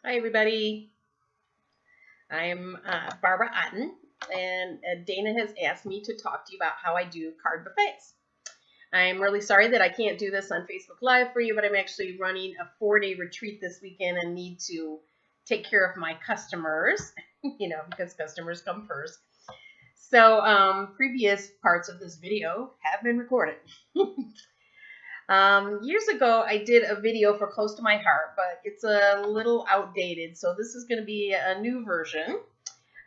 Hi, everybody. I'm Barbara Otten, and Dana has asked me to talk to you about how I do card buffets. I'm really sorry that I can't do this on Facebook Live for you, but I'm actually running a 4-day retreat this weekend and need to take care of my customers, because customers come first. So, previous parts of this video have been recorded. Years ago, I did a video for Close to My Heart, but it's a little outdated. So this is going to be a new version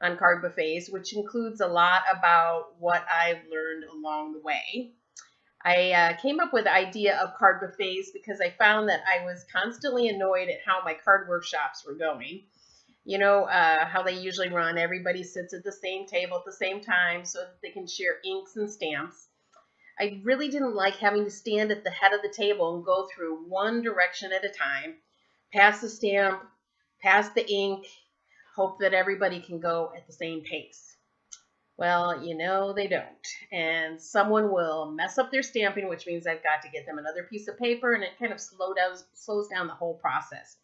on card buffets, which includes a lot about what I've learned along the way. I came up with the idea of card buffets because I found that I was constantly annoyed at how my card workshops were going. How they usually run. Everybody sits at the same table at the same time so that they can share inks and stamps. I really didn't like having to stand at the head of the table and go through one direction at a time, pass the stamp, pass the ink, hope that everybody can go at the same pace. Well, they don't. And someone will mess up their stamping, which means I've got to get them another piece of paper, and it kind of slows down the whole process.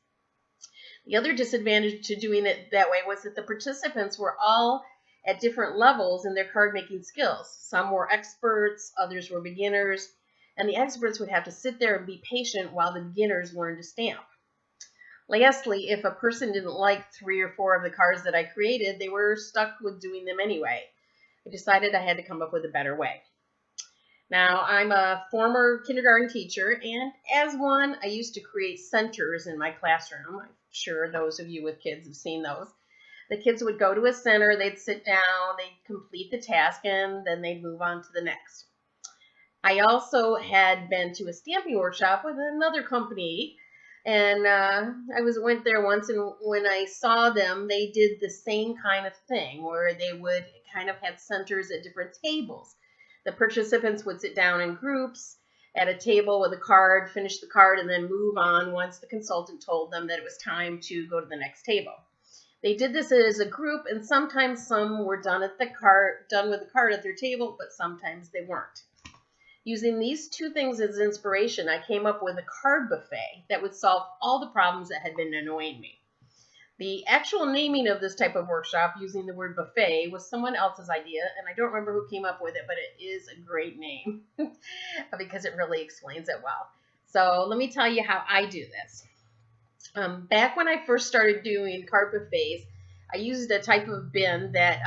The other disadvantage to doing it that way was that the participants were all at different levels in their card making skills. Some were experts, others were beginners, and the experts would have to sit there and be patient while the beginners learned to stamp. Lastly, if a person didn't like 3 or 4 of the cards that I created, they were stuck with doing them anyway. I decided I had to come up with a better way. Now, I'm a former kindergarten teacher, and as one, I used to create centers in my classroom. I'm sure those of you with kids have seen those. The kids would go to a center, they'd sit down, they'd complete the task, and then they'd move on to the next. I also had been to a stamping workshop with another company, and went there once, and when I saw them, they did the same kind of thing, where they would kind of have centers at different tables. The participants would sit down in groups at a table with a card, finish the card, and then move on once the consultant told them that it was time to go to the next table. They did this as a group, and sometimes some were done with the card at their table, but sometimes they weren't. Using these two things as inspiration, I came up with a card buffet that would solve all the problems that had been annoying me. The actual naming of this type of workshop using the word buffet was someone else's idea, and I don't remember who came up with it, but it is a great name because it really explains it well. So let me tell you how I do this. Back when I first started doing card buffets, I used a type of bin that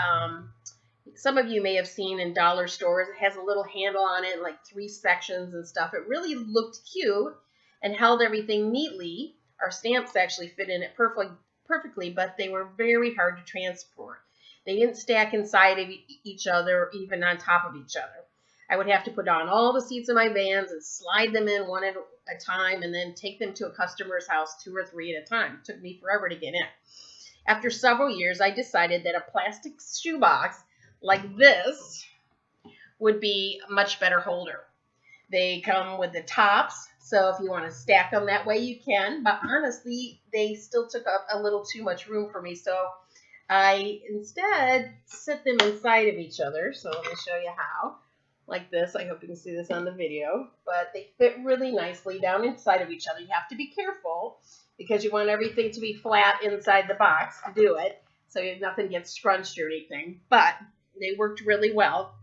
some of you may have seen in dollar stores. It has a little handle on it, like 3 sections and stuff. It really looked cute and held everything neatly. Our stamps actually fit in it perfectly, but they were very hard to transport. They didn't stack inside of each other or even on top of each other. I would have to put on all the seats in my vans and slide them in one at a time and then take them to a customer's house 2 or 3 at a time. It took me forever to get in. After several years, I decided that a plastic shoebox like this would be a much better holder. They come with the tops, so if you want to stack them that way, you can. But honestly, they still took up a little too much room for me, so I instead set them inside of each other. So let me show you how. Like this. I hope you can see this on the video. But they fit really nicely down inside of each other. You have to be careful because you want everything to be flat inside the box to do it, so nothing gets scrunched or anything. But they worked really well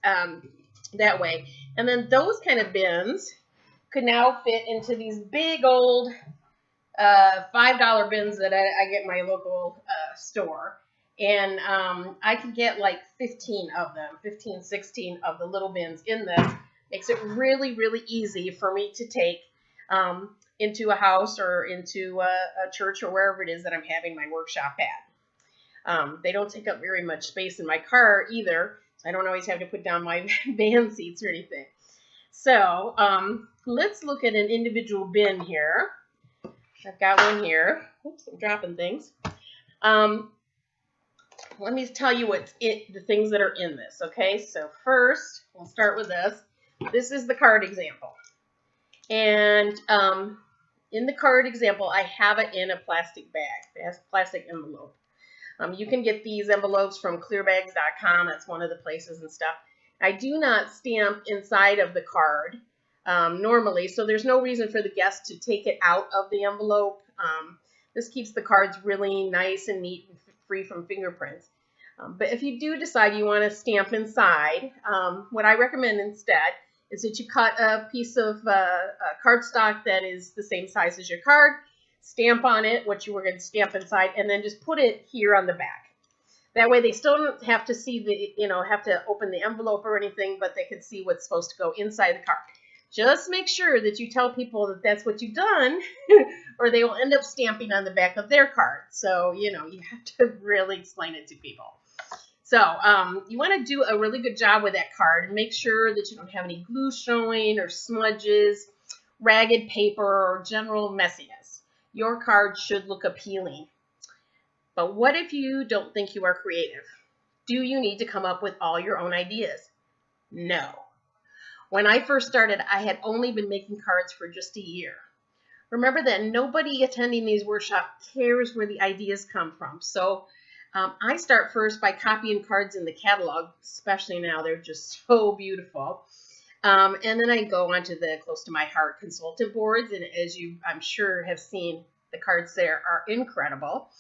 that way. And then those kind of bins could now fit into these big old $5 bins that I get in my local store. And I could get like 15 of them, 15, 16 of the little bins in this. Makes it really, really easy for me to take into a house or into a church or wherever it is that I'm having my workshop at. They don't take up very much space in my car either. I don't always have to put down my van seats or anything. So let's look at an individual bin here. I've got one here. Oops, I'm dropping things. Let me tell you the things that are in this, okay? So first, we'll start with this. This is the card example. And in the card example, I have it in a plastic bag. It has a plastic envelope. You can get these envelopes from clearbags.com. That's one of the places and stuff. I do not stamp inside of the card normally, so there's no reason for the guest to take it out of the envelope. This keeps the cards really nice and neat and free from fingerprints. But if you do decide you want to stamp inside, what I recommend instead is that you cut a piece of cardstock that is the same size as your card, stamp on it what you were going to stamp inside, and then just put it here on the back. That way they still don't have to see have to open the envelope or anything, but they can see what's supposed to go inside the card. Just make sure that you tell people that that's what you've done, or they will end up stamping on the back of their card. So, you have to really explain it to people. So you want to do a really good job with that card and make sure that you don't have any glue showing or smudges, ragged paper, or general messiness. Your card should look appealing. But what if you don't think you are creative? Do you need to come up with all your own ideas? No. When I first started, I had only been making cards for just a year. Remember that nobody attending these workshops cares where the ideas come from. So I start first by copying cards in the catalog, especially now. They're just so beautiful. And then I go onto the Close to My Heart consultant boards. And as you, I'm sure, have seen, the cards there are incredible,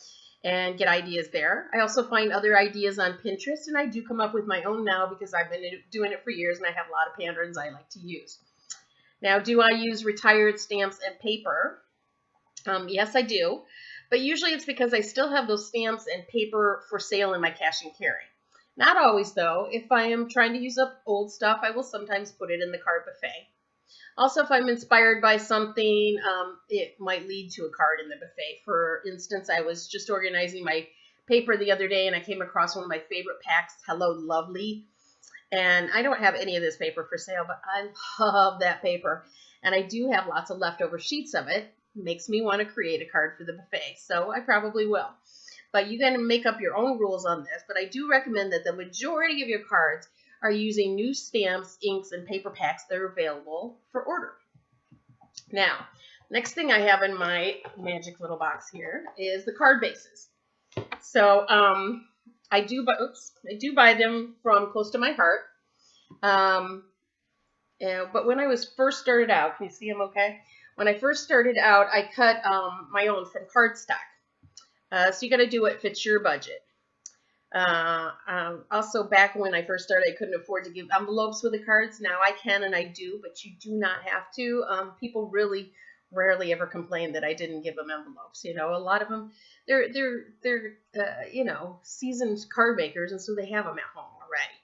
and get ideas there. I also find other ideas on Pinterest, and I do come up with my own now because I've been doing it for years, and I have a lot of patterns I like to use. Now, do I use retired stamps and paper? Yes, I do. But usually it's because I still have those stamps and paper for sale in my cash and carry. Not always, though. If I am trying to use up old stuff, I will sometimes put it in the card buffet. Also, if I'm inspired by something, it might lead to a card in the buffet. For instance, I was just organizing my paper the other day, and I came across one of my favorite packs, Hello Lovely. And I don't have any of this paper for sale, but I love that paper. And I do have lots of leftover sheets of it. Makes me want to create a card for the buffet, so I probably will. But you got to make up your own rules on this, but I do recommend that the majority of your cards are using new stamps, inks, and paper packs that are available for order. Now, next thing I have in my magic little box here is the card bases. So I do buy them from Close to My Heart. But when I was first started out, can you see them okay? When I first started out, I cut my own from cardstock. So you got to do what fits your budget. Also, back when I first started, I couldn't afford to give envelopes with the cards. Now I can, and I do, but you do not have to. People really rarely ever complain that I didn't give them envelopes. A lot of them, they're seasoned card makers, and so they have them at home already.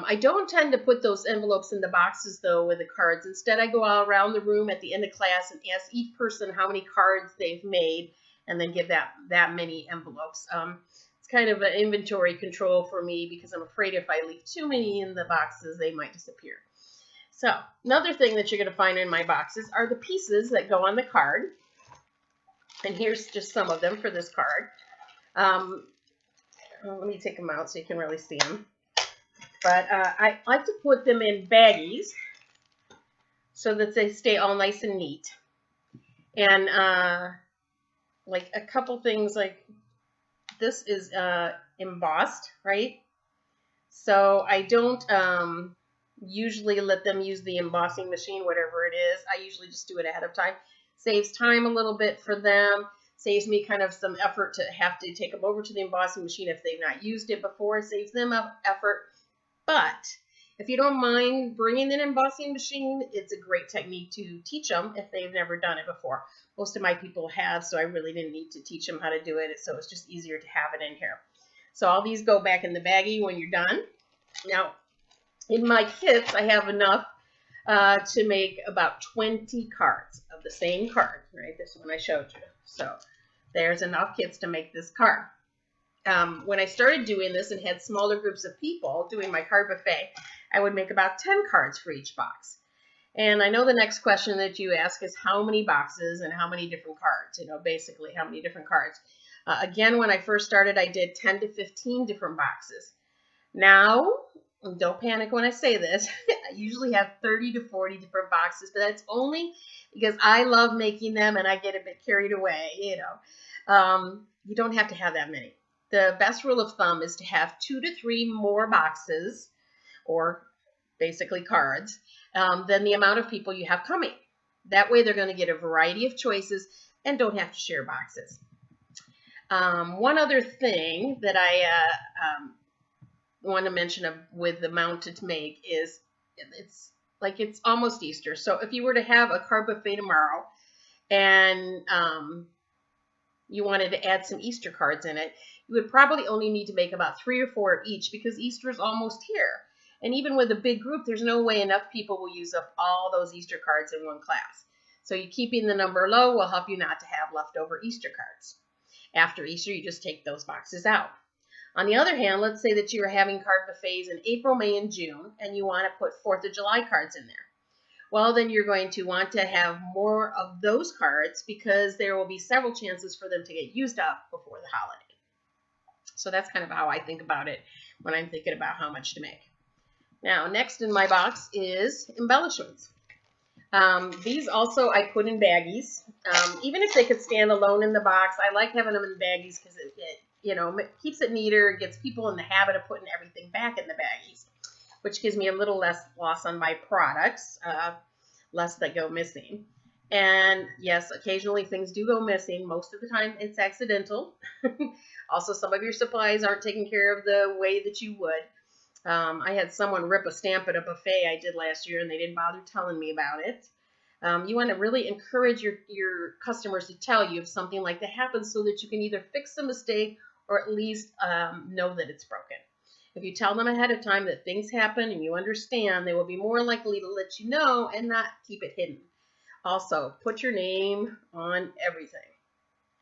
I don't tend to put those envelopes in the boxes, though, with the cards. Instead, I go all around the room at the end of class and ask each person how many cards they've made, and then give that many envelopes. It's kind of an inventory control for me because I'm afraid if I leave too many in the boxes, they might disappear. So another thing that you're going to find in my boxes are the pieces that go on the card. And here's just some of them for this card. Let me take them out so you can really see them. But I like to put them in baggies so that they stay all nice and neat. And like a couple things, like this is embossed, right? So I don't usually let them use the embossing machine, whatever it is. I usually just do it ahead of time. Saves time a little bit for them. Saves me kind of some effort to have to take them over to the embossing machine if they've not used it before. Saves them effort. But if you don't mind bringing an embossing machine, it's a great technique to teach them if they've never done it before. Most of my people have, so I really didn't need to teach them how to do it, so it's just easier to have it in here. So all these go back in the baggie when you're done. Now, in my kits, I have enough to make about 20 cards of the same card, right? This one I showed you. So there's enough kits to make this card. When I started doing this and had smaller groups of people doing my card buffet, I would make about 10 cards for each box. And I know the next question that you ask is how many boxes and how many different cards, basically how many different cards. Again, when I first started, I did 10 to 15 different boxes. Now, don't panic when I say this, I usually have 30 to 40 different boxes, but that's only because I love making them and I get a bit carried away, You don't have to have that many. The best rule of thumb is to have 2 to 3 more boxes, or basically cards, than the amount of people you have coming. That way they're going to get a variety of choices, and don't have to share boxes. One other thing that I want to mention with the Mounted to Make is it's almost Easter. So if you were to have a card buffet tomorrow and you wanted to add some Easter cards in it, you would probably only need to make about 3 or 4 of each because Easter is almost here. And even with a big group, there's no way enough people will use up all those Easter cards in one class. So you keeping the number low will help you not to have leftover Easter cards. After Easter, you just take those boxes out. On the other hand, let's say that you are having card buffets in April, May, and June, and you want to put 4th of July cards in there. Well, then you're going to want to have more of those cards because there will be several chances for them to get used up before the holiday. So that's kind of how I think about it when I'm thinking about how much to make. Now, next in my box is embellishments. These also I put in baggies. Even if they could stand alone in the box, I like having them in baggies because it keeps it neater. It gets people in the habit of putting everything back in the baggies, which gives me a little less loss on my products, less that go missing. And yes, occasionally things do go missing. Most of the time it's accidental. Also, some of your supplies aren't taken care of the way that you would. I had someone rip a stamp at a buffet I did last year, and they didn't bother telling me about it. You want to really encourage your customers to tell you if something like that happens so that you can either fix the mistake or at least know that it's broken. If you tell them ahead of time that things happen and you understand, they will be more likely to let you know and not keep it hidden. Also, put your name on everything.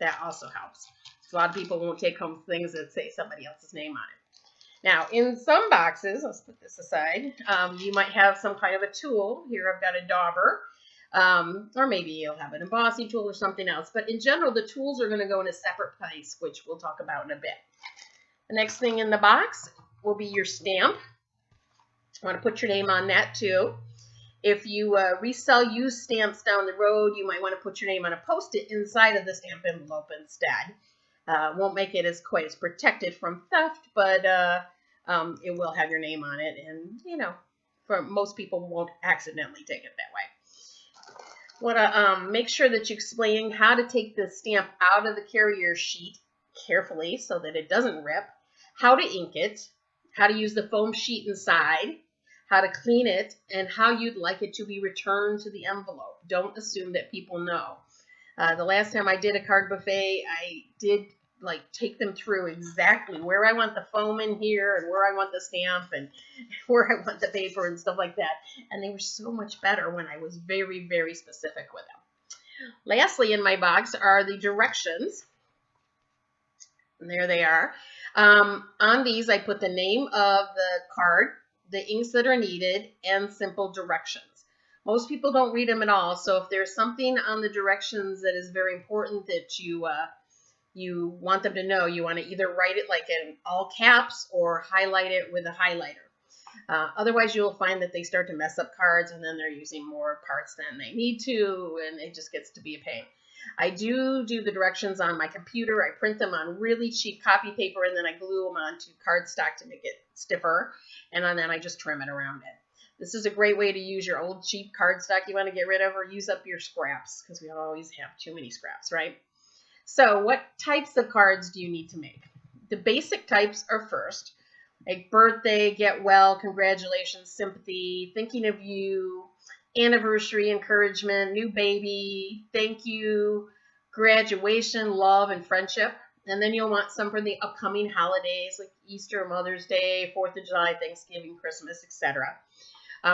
That also helps. A lot of people won't take home things that say somebody else's name on it. Now, in some boxes, let's put this aside, you might have some kind of a tool. Here I've got a dauber, or maybe you'll have an embossing tool or something else. But in general, the tools are going to go in a separate place, which we'll talk about in a bit. The next thing in the box will be your stamp. I want to put your name on that too. If you resell used stamps down the road, you might want to put your name on a Post-it inside of the stamp envelope instead. Won't make it quite as protected from theft, but it will have your name on it, and for most people won't accidentally take it that way. Want to make sure that you explain how to take the stamp out of the carrier sheet carefully so that it doesn't rip, how to ink it, how to use the foam sheet inside, how to clean it, and how you'd like it to be returned to the envelope. Don't assume that people know. The last time I did a card buffet, I did take them through exactly where I want the foam in here and where I want the stamp and where I want the paper and stuff like that. And they were so much better when I was very, very specific with them. Lastly, in my box are the directions. And there they are. On these, I put the name of the card, the inks that are needed, and simple directions. Most people don't read them at all, so if there's something on the directions that is very important that you want them to know, you want to either write it in all caps or highlight it with a highlighter. Otherwise, you'll find that they start to mess up cards, and then they're using more parts than they need to, and it just gets to be a pain. I do the directions on my computer. I print them on really cheap copy paper, and then I glue them onto cardstock to make it stiffer, and then I just trim it around it. This is a great way to use your old cheap cardstock you want to get rid of, or use up your scraps, because we always have too many scraps, right? So what types of cards do you need to make? The basic types are first, like birthday, get well, congratulations, sympathy, thinking of you, anniversary, encouragement, new baby, thank you, graduation, love, and friendship. And then you'll want some for the upcoming holidays like Easter, Mother's Day, 4th of July, Thanksgiving, Christmas, etc.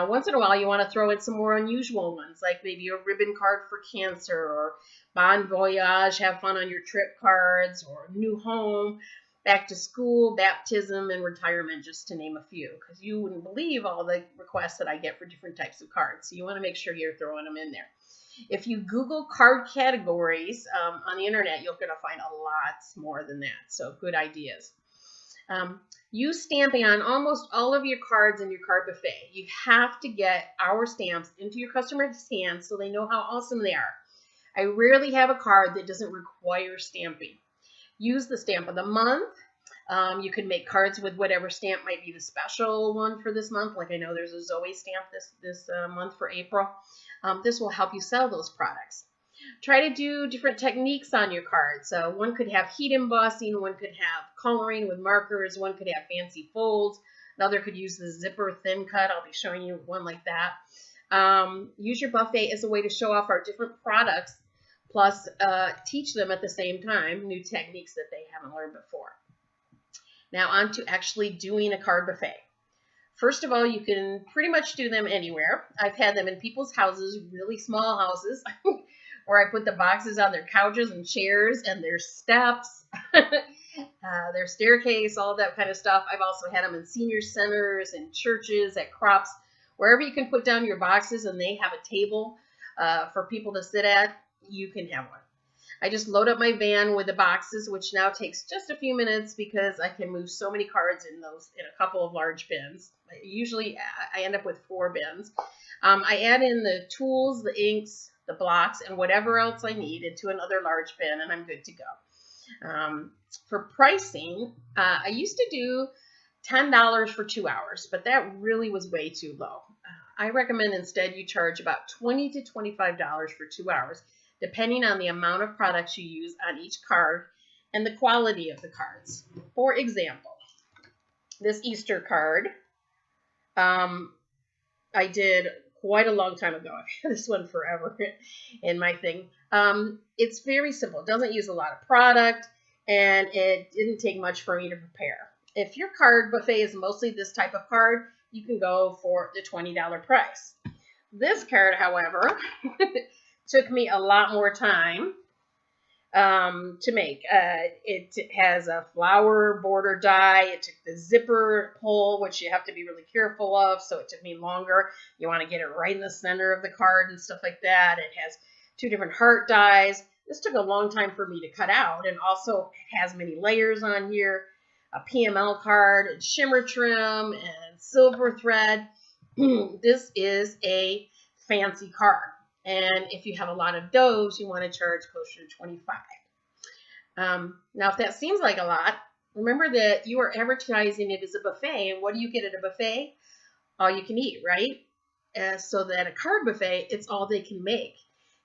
Once in a while, you want to throw in some more unusual ones, like maybe a ribbon card for cancer, or bon voyage, have fun on your trip cards, or new home, back to school, baptism, and retirement, just to name a few, because you wouldn't believe all the requests that I get for different types of cards. So you want to make sure you're throwing them in there. If you Google card categories on the internet, you're going to find a lot more than that. So good ideas. Use stamping on almost all of your cards in your card buffet. You have to get our stamps into your customers' hands so they know how awesome they are. I rarely have a card that doesn't require stamping. Use the stamp of the month. You can make cards with whatever stamp might be the special one for this month. Like I know there's a Zoe stamp this month for April. This will help you sell those products. Try to do different techniques on your cards. So one could have heat embossing, one could have coloring with markers, one could have fancy folds, another could use the zipper thin cut. I'll be showing you one like that. Use your buffet as a way to show off our different products, plus teach them at the same time new techniques that they haven't learned before. Now on to actually doing a card buffet. First of all, you can pretty much do them anywhere. I've had them in people's houses, really small houses, where I put the boxes on their couches and chairs and their steps, their staircase, all that kind of stuff. I've also had them in senior centers and churches, at crops, wherever you can put down your boxes and they have a table for people to sit at, you can have one. I just load up my van with the boxes, which now takes just a few minutes because I can move so many cards in a couple of large bins. Usually I end up with 4 bins. I add in the tools, the inks, the blocks, and whatever else I need into another large bin, and I'm good to go. For pricing, I used to do $10 for 2 hours, but that really was way too low. I recommend instead you charge about $20 to $25 for 2 hours, depending on the amount of products you use on each card and the quality of the cards. For example, this Easter card, I did quite a long time ago. I've had this one forever in my thing. It's very simple. It doesn't use a lot of product, and it didn't take much for me to prepare. If your card buffet is mostly this type of card, you can go for the $20 price. This card, however, took me a lot more time to make. It has a flower border die. It took the zipper pull, which you have to be really careful of, so it took me longer. You want to get it right in the center of the card and stuff like that. It has 2 different heart dies. This took a long time for me to cut out, and also has many layers on here. A PML card, and shimmer trim, and silver thread. This is a fancy card. And if you have a lot of those, you want to charge closer to $25. Now, if that seems like a lot, remember that you are advertising it as a buffet. And what do you get at a buffet? All you can eat, right? So that a card buffet, it's all they can make.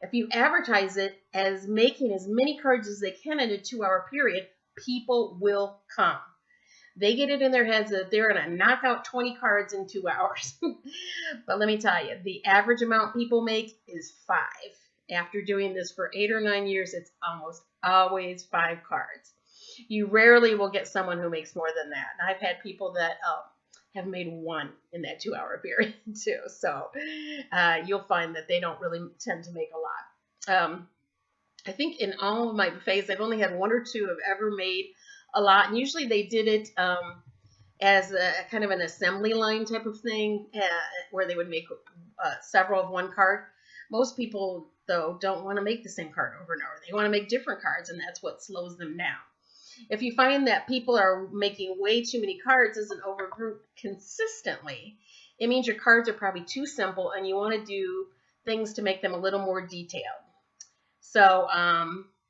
If you advertise it as making as many cards as they can in a 2-hour period, people will come. They get it in their heads that they're going to knock out 20 cards in 2 hours. But let me tell you, the average amount people make is 5. After doing this for 8 or 9 years, it's almost always 5 cards. You rarely will get someone who makes more than that. And I've had people that have made 1 in that 2-hour period too. So you'll find that they don't really tend to make a lot. I think in all of my buffets, I've only had 1 or 2 have ever made a lot, and usually they did it as a kind of an assembly line type of thing, where they would make several of one card. Most people, though, don't want to make the same card over and over. They want to make different cards, and that's what slows them down. If you find that people are making way too many cards as an overgroup consistently, it means your cards are probably too simple, and you want to do things to make them a little more detailed. So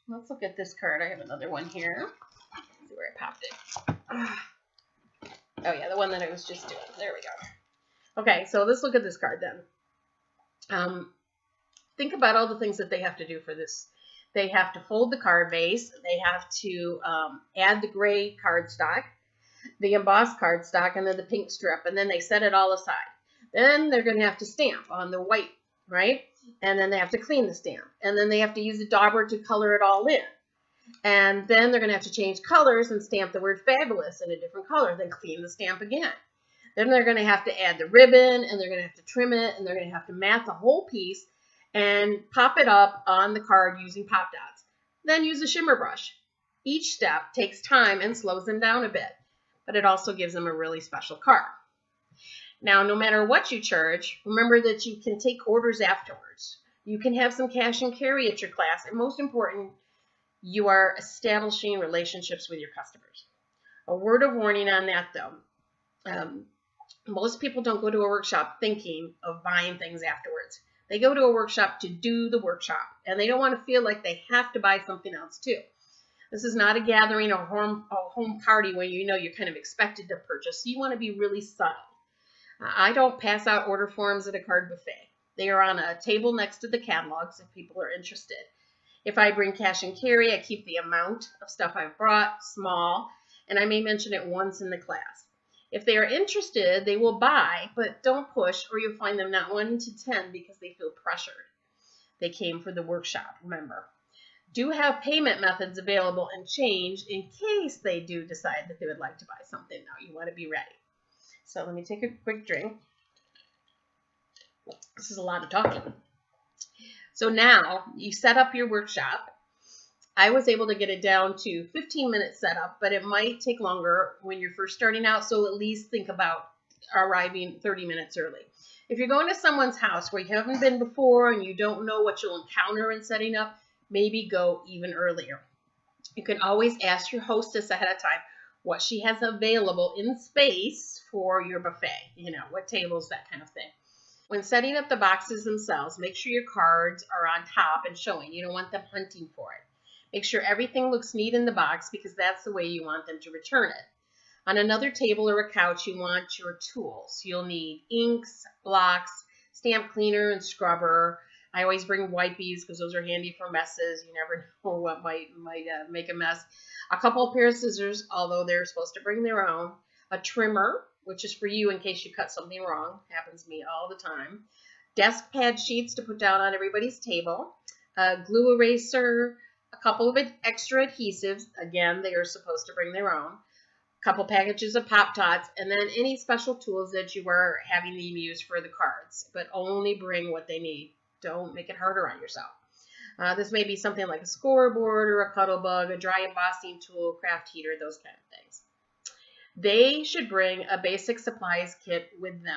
let's look at this card. I have another one here. Where I popped it. Oh yeah, the one that I was just doing. There we go. Okay, so let's look at this card then. Think about all the things that they have to do for this. They have to fold the card base. They have to add the gray cardstock, the embossed cardstock, and then the pink strip, and then they set it all aside. Then they're going to have to stamp on the white, right? And then they have to clean the stamp. And then they have to use a dauber to color it all in. And then they're going to have to change colors and stamp the word fabulous in a different color, then clean the stamp again. Then they're going to have to add the ribbon, and they're going to have to trim it, and they're going to have to mat the whole piece and pop it up on the card using pop dots. Then use a shimmer brush. Each step takes time and slows them down a bit, but it also gives them a really special card. Now, no matter what you charge, remember that you can take orders afterwards. You can have some cash and carry at your class, and most important, you are establishing relationships with your customers. A word of warning on that, though. Most people don't go to a workshop thinking of buying things afterwards. They go to a workshop to do the workshop, and they don't want to feel like they have to buy something else too. This is not a gathering or home party where you know you're kind of expected to purchase, so you want to be really subtle. I don't pass out order forms at a card buffet. They are on a table next to the catalogs if people are interested. If I bring cash and carry, I keep the amount of stuff I've brought small, and I may mention it once in the class. If they are interested, they will buy, but don't push, or you'll find them not wanting to attend because they feel pressured. They came for the workshop, remember. Do have payment methods available and change in case they do decide that they would like to buy something. Now, you want to be ready. So let me take a quick drink. This is a lot of talking. So now you set up your workshop. I was able to get it down to 15-minute setup, but it might take longer when you're first starting out, so at least think about arriving 30 minutes early. If you're going to someone's house where you haven't been before and you don't know what you'll encounter in setting up, maybe go even earlier. You can always ask your hostess ahead of time what she has available in space for your buffet, what tables, that kind of thing. When setting up the boxes themselves, make sure your cards are on top and showing. You don't want them hunting for it. Make sure everything looks neat in the box because that's the way you want them to return it. On another table or a couch, you want your tools. You'll need inks, blocks, stamp cleaner, and scrubber. I always bring wipes because those are handy for messes. You never know what might make a mess. A couple of pairs of scissors, although they're supposed to bring their own. A trimmer, which is for you in case you cut something wrong. Happens to me all the time. Desk pad sheets to put down on everybody's table. A glue eraser. A couple of extra adhesives. Again, they are supposed to bring their own. A couple packages of Pop-Tarts, and then any special tools that you are having them use for the cards, but only bring what they need. Don't make it harder on yourself. This may be something like a scoreboard or a cuddle bug, a dry embossing tool, craft heater, those kind of things. They should bring a basic supplies kit with them.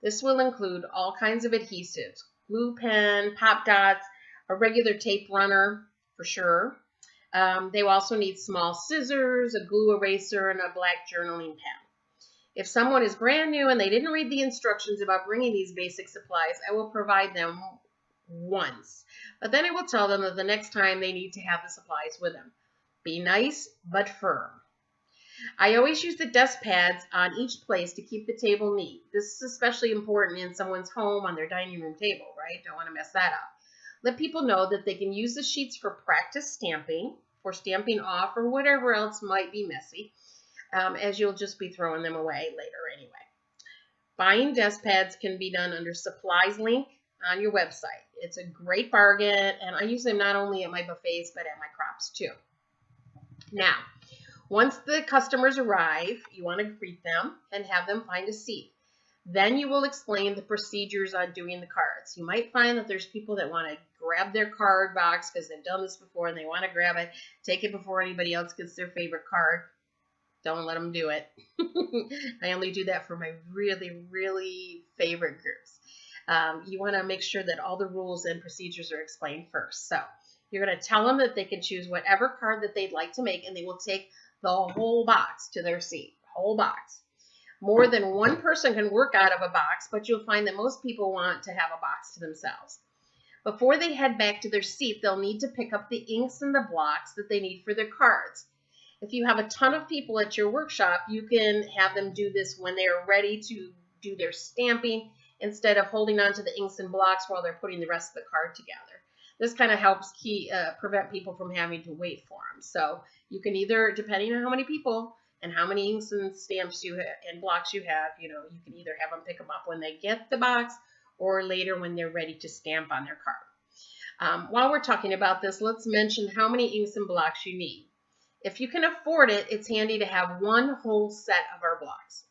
This will include all kinds of adhesives, glue pen, Pop-Tarts, a regular tape runner, for sure. They will also need small scissors, a glue eraser, and a black journaling pen. If someone is brand new and they didn't read the instructions about bringing these basic supplies, I will provide them once. But then I will tell them that the next time they need to have the supplies with them. Be nice, but firm. I always use the desk pads on each place to keep the table neat. This is especially important in someone's home on their dining room table, right? Don't want to mess that up. Let people know that they can use the sheets for practice stamping, for stamping off, or whatever else might be messy, as you'll just be throwing them away later anyway. Buying desk pads can be done under supplies link on your website. It's a great bargain, and I use them not only at my buffets, but at my crops too. Now, once the customers arrive, you want to greet them and have them find a seat. Then you will explain the procedures on doing the cards. You might find that there's people that want to grab their card box because they've done this before and they want to grab it, take it before anybody else gets their favorite card. Don't let them do it. I only do that for my really, really favorite groups. You want to make sure that all the rules and procedures are explained first. So you're going to tell them that they can choose whatever card that they'd like to make, and they will take the whole box to their seat, whole box. More than one person can work out of a box, but you'll find that most people want to have a box to themselves. Before they head back to their seat, they'll need to pick up the inks and the blocks that they need for their cards. If you have a ton of people at your workshop, you can have them do this when they are ready to do their stamping instead of holding on to the inks and blocks while they're putting the rest of the card together. This kind of helps prevent people from having to wait for them. So you can either, depending on how many people and how many inks and stamps you have and blocks you have, you can either have them pick them up when they get the box or later when they're ready to stamp on their card. While we're talking about this, let's mention how many inks and blocks you need. If you can afford it, it's handy to have one whole set of our blocks.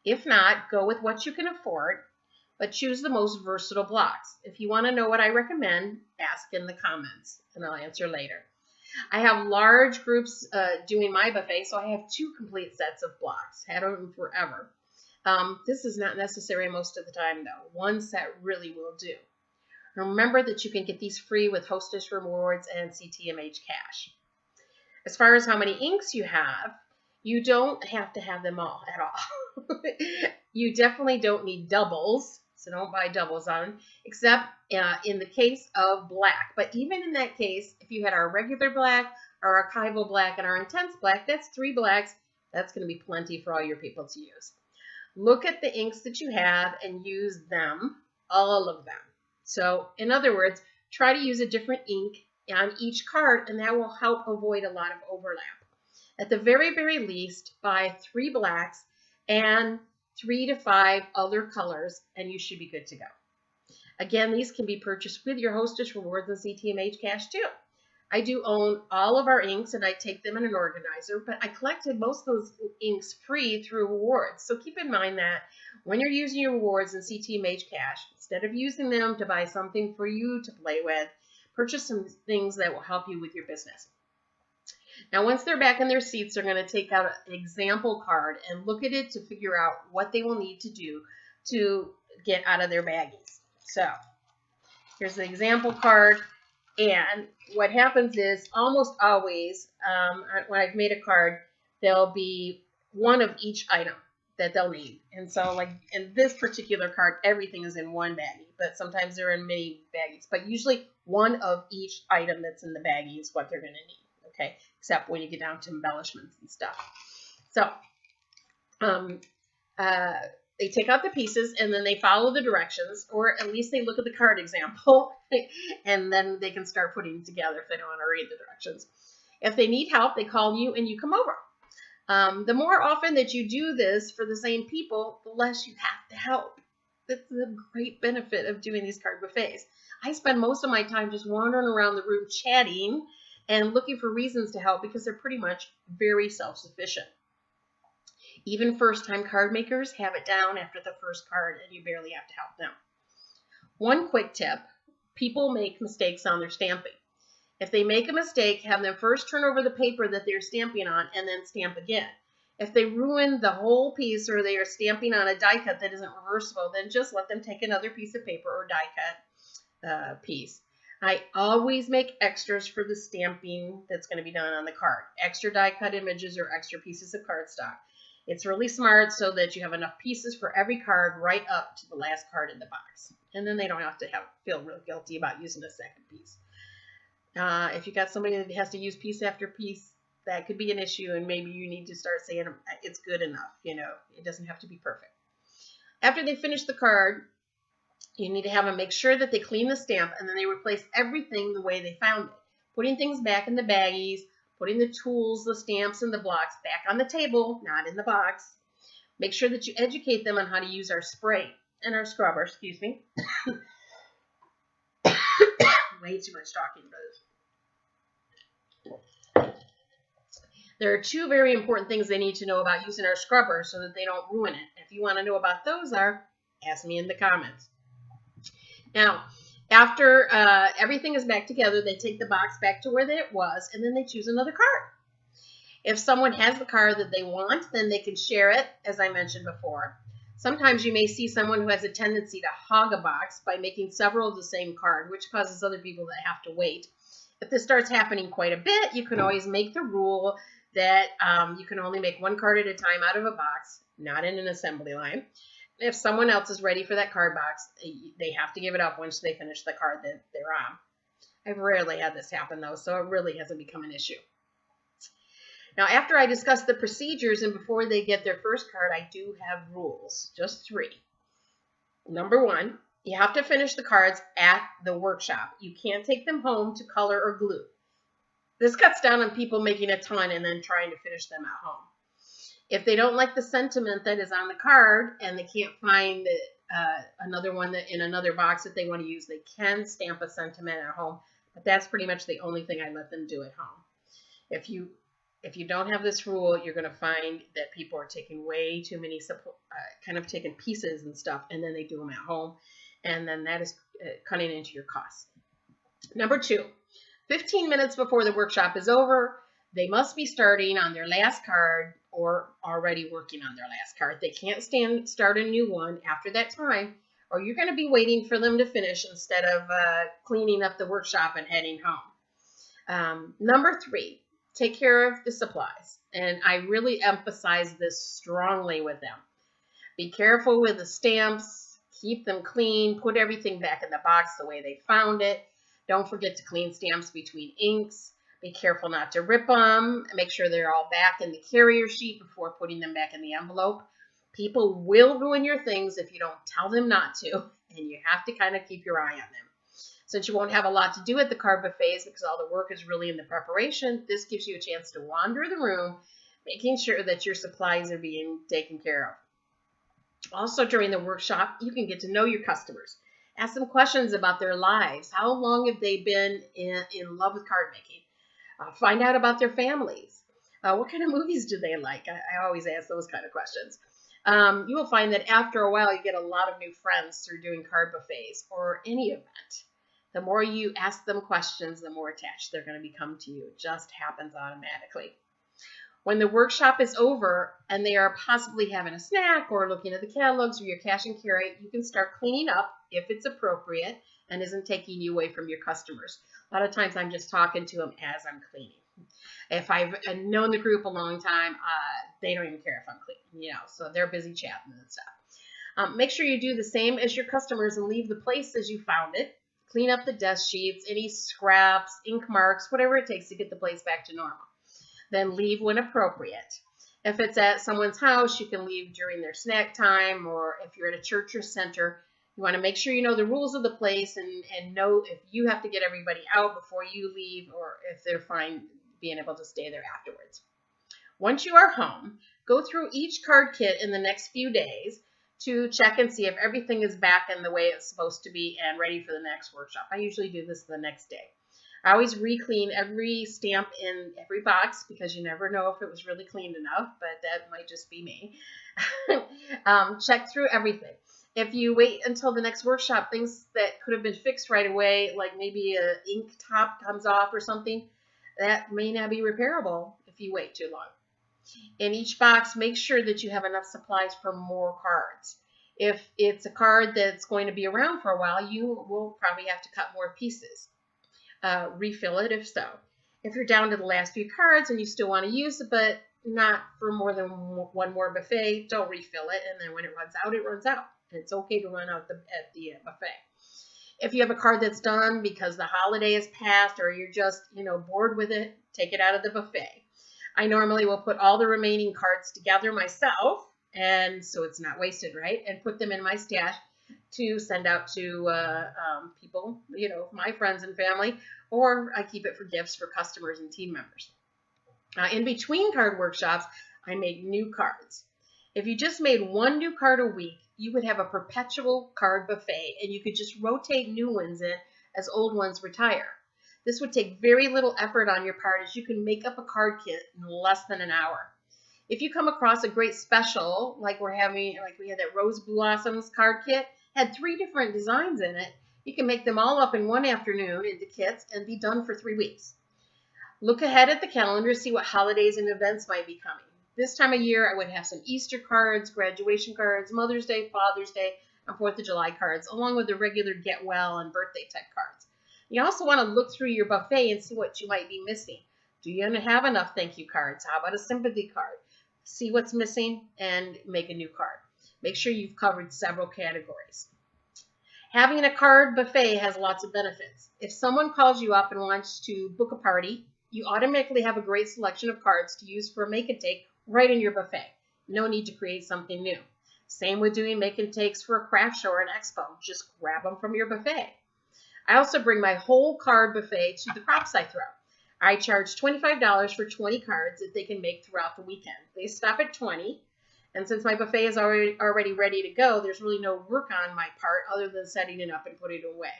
If not, go with what you can afford, but choose the most versatile blocks. If you want to know what I recommend, ask in the comments, and I'll answer later. I have large groups doing my buffet, so I have 2 complete sets of blocks. Had them forever. This is not necessary most of the time, though. One set really will do. Remember that you can get these free with Hostess Rewards and CTMH Cash. As far as how many inks you have, you don't have to have them all at all. You definitely don't need doubles, so don't buy doubles on them, except in the case of black. But even in that case, if you had our regular black, our archival black, and our intense black, that's 3 blacks. That's going to be plenty for all your people to use. Look at the inks that you have and use them, all of them. So in other words, try to use a different ink on each card, and that will help avoid a lot of overlap. At the very, very least, buy 3 blacks and 3 to 5 other colors, and you should be good to go. Again, these can be purchased with your Hostess Rewards and CTMH cash too. I do own all of our inks, and I take them in an organizer, but I collected most of those inks free through rewards. So keep in mind that when you're using your rewards and CTMH cash, instead of using them to buy something for you to play with, purchase some things that will help you with your business. Now, once they're back in their seats, they're going to take out an example card and look at it to figure out what they will need to do to get out of their baggies. So here's the example card. And what happens is almost always when I've made a card, there'll be one of each item that they'll need. And so like in this particular card, everything is in one baggie, but sometimes they're in many baggies. But usually one of each item that's in the baggie is what they're going to need, okay? Except when you get down to embellishments and stuff. So they take out the pieces and then they follow the directions, or at least they look at the card example, and then they can start putting it together if they don't want to read the directions. If they need help, they call you and you come over. The more often that you do this for the same people, the less you have to help. That's the great benefit of doing these card buffets. I spend most of my time just wandering around the room chatting and looking for reasons to help because they're pretty much very self-sufficient. Even first-time card makers have it down after the first card, and you barely have to help them. One quick tip, people make mistakes on their stamping. If they make a mistake, have them first turn over the paper that they're stamping on and then stamp again. If they ruin the whole piece or they are stamping on a die cut that isn't reversible, then just let them take another piece of paper or die cut piece. I always make extras for the stamping that's going to be done on the card. Extra die cut images or extra pieces of cardstock. It's really smart so that you have enough pieces for every card right up to the last card in the box. And then they don't have to feel real guilty about using a second piece. If you got somebody that has to use piece after piece, that could be an issue, and maybe you need to start saying it's good enough. You know, it doesn't have to be perfect. After they finish the card, you need to have them make sure that they clean the stamp, and then they replace everything the way they found it. Putting things back in the baggies, putting the tools, the stamps, and the blocks back on the table, not in the box. Make sure that you educate them on how to use our spray and our scrubber, excuse me. Way too much talking about this. There are 2 very important things they need to know about using our scrubber so that they don't ruin it. If you want to know about those ask me in the comments. Now, after everything is back together, they take the box back to where it was, and then they choose another card. If someone has the card that they want, then they can share it, as I mentioned before. Sometimes you may see someone who has a tendency to hog a box by making several of the same card, which causes other people to have to wait. If this starts happening quite a bit, you can always make the rule that you can only make 1 card at a time out of a box, not in an assembly line. If someone else is ready for that card box, they have to give it up once they finish the card that they're on. I've rarely had this happen, though, so it really hasn't become an issue. Now, after I discuss the procedures and before they get their first card, I do have rules, just 3. Number 1, you have to finish the cards at the workshop. You can't take them home to color or glue. This cuts down on people making a ton and then trying to finish them at home. If they don't like the sentiment that is on the card and they can't find another one that in another box that they want to use, they can stamp a sentiment at home, but that's pretty much the only thing I let them do at home. If you don't have this rule, you're going to find that people are taking way too many, kind of taking pieces and stuff, and then they do them at home, and then that is cutting into your costs. Number 2, 15 minutes before the workshop is over, they must be starting on their last card or already working on their last card. They can't start a new one after that time, or you're going to be waiting for them to finish instead of cleaning up the workshop and heading home. Number 3, take care of the supplies. And I really emphasize this strongly with them. Be careful with the stamps. Keep them clean. Put everything back in the box the way they found it. Don't forget to clean stamps between inks. Be careful not to rip them. Make sure they're all back in the carrier sheet before putting them back in the envelope. People will ruin your things if you don't tell them not to, and you have to kind of keep your eye on them. Since you won't have a lot to do at the card buffets because all the work is really in the preparation, this gives you a chance to wander the room, making sure that your supplies are being taken care of. Also, during the workshop, you can get to know your customers. Ask them questions about their lives. How long have they been in love with card making? Find out about their families. What kind of movies do they like? I always ask those kind of questions. You will find that after a while, you get a lot of new friends through doing card buffets or any event. The more you ask them questions, the more attached they're going to become to you. It just happens automatically. When the workshop is over and they are possibly having a snack or looking at the catalogs or your cash and carry, you can start cleaning up if it's appropriate and isn't taking you away from your customers. A lot of times I'm just talking to them as I'm cleaning. If I've known the group a long time, they don't even care if I'm cleaning, so they're busy chatting and stuff. Make sure you do the same as your customers and leave the place as you found it. Clean up the desk sheets, any scraps, ink marks, whatever it takes to get the place back to normal. Then leave when appropriate. If it's at someone's house, you can leave during their snack time, or if you're at a church or center, you want to make sure you know the rules of the place and know if you have to get everybody out before you leave or if they're fine being able to stay there afterwards. Once you are home, go through each card kit in the next few days to check and see if everything is back in the way it's supposed to be and ready for the next workshop. I usually do this the next day. I always re-clean every stamp in every box because you never know if it was really cleaned enough, but that might just be me. Check through everything. If you wait until the next workshop, things that could have been fixed right away, like maybe an ink top comes off or something, that may not be repairable if you wait too long. In each box, make sure that you have enough supplies for more cards. If it's a card that's going to be around for a while, you will probably have to cut more pieces. Refill it if so. If you're down to the last few cards and you still want to use it, but not for more than one more buffet, don't refill it. And then when it runs out, it runs out. And it's okay to run out at the buffet. If you have a card that's done because the holiday has passed or you're just, bored with it, take it out of the buffet. I normally will put all the remaining cards together myself, and so it's not wasted, right? And put them in my stash to send out to people, my friends and family, or I keep it for gifts for customers and team members. In between card workshops, I make new cards. If you just made one new card a week, you would have a perpetual card buffet, and you could just rotate new ones in as old ones retire. This would take very little effort on your part as you can make up a card kit in less than an hour. If you come across a great special, like we had that Rose Blossoms card kit, had 3 different designs in it, you can make them all up in one afternoon into kits and be done for 3 weeks. Look ahead at the calendar, see what holidays and events might be coming. This time of year, I would have some Easter cards, graduation cards, Mother's Day, Father's Day, and 4th of July cards, along with the regular get well and birthday type cards. You also want to look through your buffet and see what you might be missing. Do you have enough thank you cards? How about a sympathy card? See what's missing and make a new card. Make sure you've covered several categories. Having a card buffet has lots of benefits. If someone calls you up and wants to book a party, you automatically have a great selection of cards to use for a make and take right in your buffet. No need to create something new. Same with doing make and takes for a craft show or an expo. Just grab them from your buffet. I also bring my whole card buffet to the crops I throw. I charge $25 for 20 cards that they can make throughout the weekend. They stop at 20, and since my buffet is already ready to go, there's really no work on my part other than setting it up and putting it away.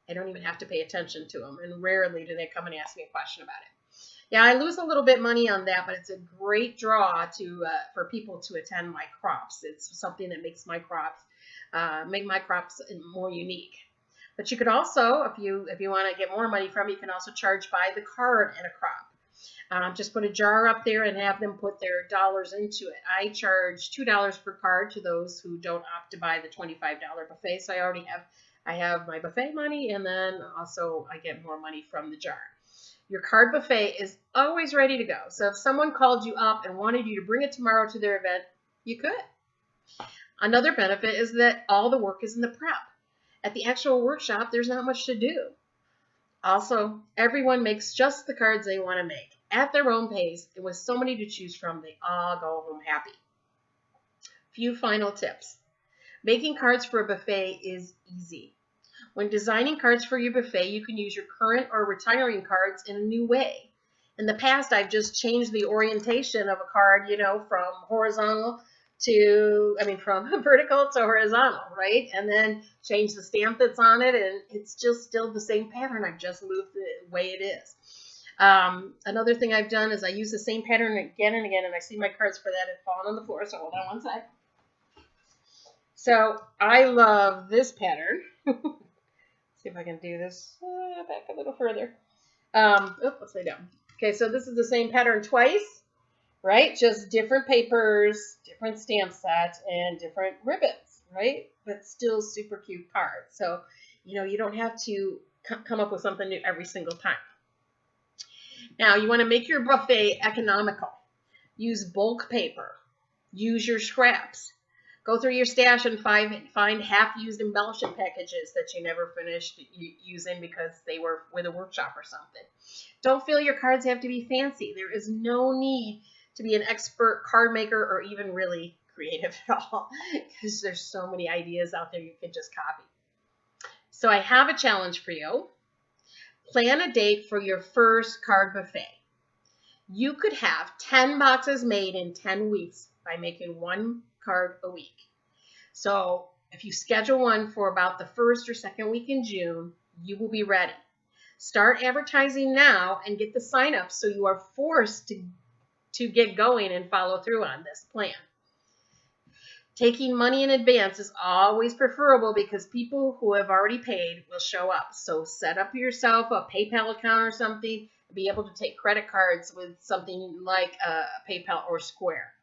I don't even have to pay attention to them, and rarely do they come and ask me a question about it. Yeah, I lose a little bit money on that, but it's a great draw for people to attend my crops. It's something that makes my crops more unique. But you could also, if you want to get more money from it, you can also charge by the card at a crop. Just put a jar up there and have them put their dollars into it. I charge $2 per card to those who don't opt to buy the $25 buffet. So I have my buffet money, and then also I get more money from the jar. Your card buffet is always ready to go. So if someone called you up and wanted you to bring it tomorrow to their event, you could. Another benefit is that all the work is in the prep. At the actual workshop, there's not much to do. Also, everyone makes just the cards they want to make at their own pace, and with so many to choose from, they all go home happy. Few final tips. Making cards for a buffet is easy. When designing cards for your buffet, you can use your current or retiring cards in a new way. In the past, I've just changed the orientation of a card, from horizontal from vertical to horizontal, right? And then change the stamp that's on it, and it's just still the same pattern. I've just moved the way it is. Another thing I've done is I use the same pattern again and again, and I see my cards for that have fallen on the floor, so hold on one sec. So I love this pattern. See if I can do this back a little further. Upside down. Okay, so this is the same pattern twice, right? Just different papers, different stamp sets, and different ribbons, right? But still super cute cards. So, you don't have to come up with something new every single time. Now, you want to make your buffet economical. Use bulk paper. Use your scraps. Go through your stash and find half-used embellishment packages that you never finished using because they were with a workshop or something. Don't feel your cards have to be fancy. There is no need to be an expert card maker or even really creative at all because there's so many ideas out there you can just copy. So I have a challenge for you. Plan a date for your first card buffet. You could have 10 boxes made in 10 weeks by making one card a week. So if you schedule one for about the first or second week in June, you will be ready. Start advertising now and get the sign-ups so you are forced to get going and follow through on this plan. Taking money in advance is always preferable because people who have already paid will show up. So set up yourself a PayPal account or something, be able to take credit cards with something like a PayPal or Square.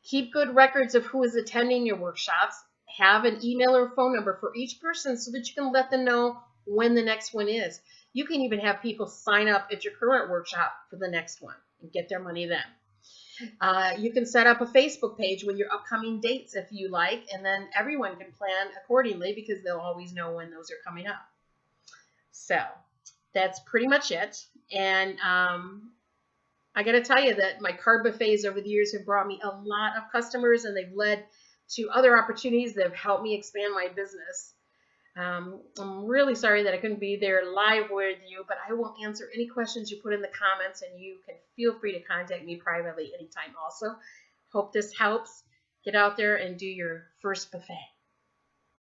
Keep good records of who is attending your workshops. Have an email or phone number for each person so that you can let them know when the next one is. You can even have people sign up at your current workshop for the next one and get their money then. You can set up a Facebook page with your upcoming dates if you like, and then everyone can plan accordingly because they'll always know when those are coming up. So that's pretty much it. And I got to tell you that my card buffets over the years have brought me a lot of customers, and they've led to other opportunities that have helped me expand my business. I'm really sorry that I couldn't be there live with you, but I will answer any questions you put in the comments, and you can feel free to contact me privately anytime also. Hope this helps. Get out there and do your first buffet.